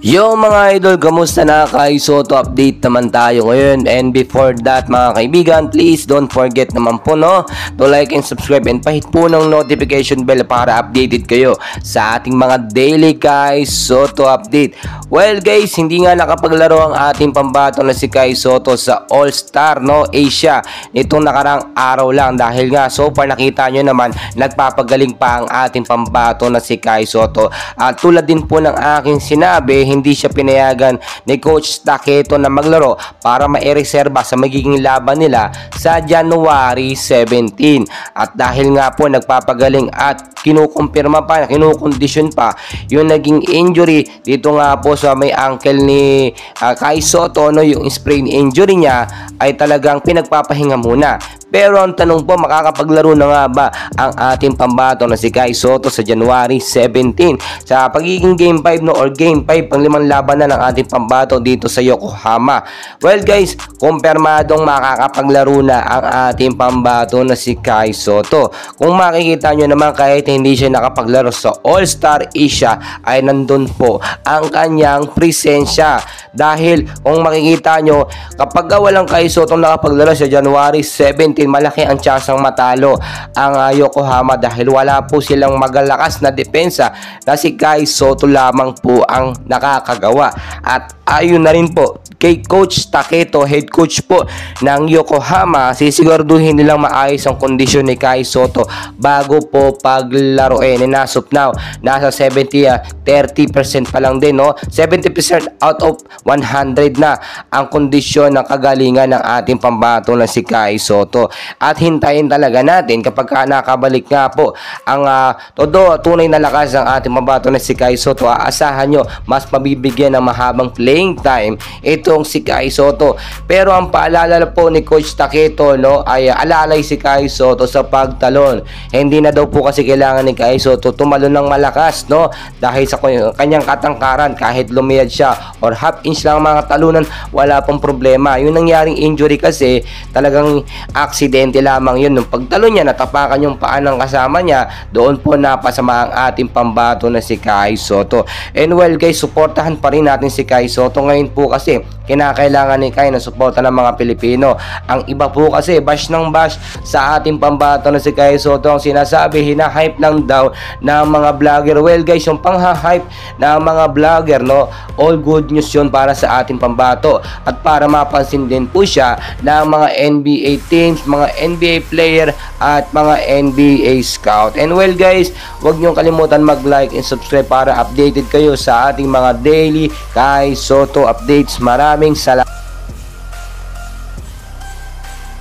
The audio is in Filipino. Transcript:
Yo mga idol, kamusta na? Kay Soto update naman tayo ngayon. And before that mga kaibigan, please don't forget naman po to like and subscribe and pahit po ng notification bell para updated kayo sa ating mga daily Kay Soto update. Well guys, hindi nga nakapaglaro ang ating pambato na si Kay Soto sa All-Star Asia nitong nakarang araw lang dahil nga so far nakita nyo naman nagpapagaling pa ang ating pambato na si Kay Soto. At tulad din po ng aking sinabi, hindi siya pinayagan ni Coach Taketo na maglaro para maireserba sa magiging laban nila sa January 17. At dahil nga po nagpapagaling at kinukumpirma pa, kinukondisyon pa yung naging injury dito nga po sa may ankle ni Kay Soto, yung sprain injury niya ay talagang pinagpapahinga muna. Pero ang tanong po, makakapaglaro na nga ba ang ating pambato na si Kay Soto sa January 17 sa pagiging Game 5 or Game 5 pang limang laban na ng ating pambato dito sa Yokohama? Well guys, kumpirmadong makakapaglaro na ang ating pambato na si Kay Soto. Kung makikita nyo naman, kahit hindi siya nakapaglaro sa All-Star Asia ay nandun po ang kanyang presensya. Dahil kung makikita nyo, kapag walang Kay Soto nakapaglaro sa January 17, malaki ang tsansang matalo ang Yokohama dahil wala po silang magalakas na depensa na si Kay Soto lamang po ang nakakagawa. At ayon na rin po kay Coach Taketo, head coach po ng Yokohama, sisiguraduhin nilang maayos ang kondisyon ni Kay Soto bago po paglaruin. And as of now, nasa 30% pa lang din, 70% out of 100 na ang kondisyon ng kagalingan ng ating pambato na si Kay Soto. At hintayin talaga natin kapag nakabalik nga po ang tunay na lakas ng ating pambato na si Kay Soto. Aasahan nyo, mas mabibigyan ng mahabang playing time itong si Kay Soto. Pero ang paalala po ni Coach Taketo ay alalay si Kay Soto sa pagtalon. Hindi na daw po kasi kailangan ni Kay Soto tumalon ng malakas, dahil sa kanyang katangkaran, kahit lumiyad siya or half inch lang mga talunan, wala pong problema. Yung nangyaring injury kasi talagang aksidente lamang yun. Nung pagtalon niya, natapakan yung paa ng kasama niya, doon po napasama ang ating pambato na si Kay Soto. And well guys, suportahan pa rin natin si Kay Soto ngayon po kasi kinakailangan ni Kay na suporta ng mga Pilipino. Ang iba po kasi bash ng bash sa ating pambato na si Kay Soto. Ang sinasabi, hina-hype lang daw ng mga vlogger. Well guys, yung pang-hype ng mga vlogger, all good news yun para sa ating pambato at para mapansin din po siya ng mga NBA teams, mga NBA player at mga NBA scout. And well guys, huwag nyo kalimutan mag-like and subscribe para updated kayo sa ating mga daily Kay Soto updates. Maraming salamat.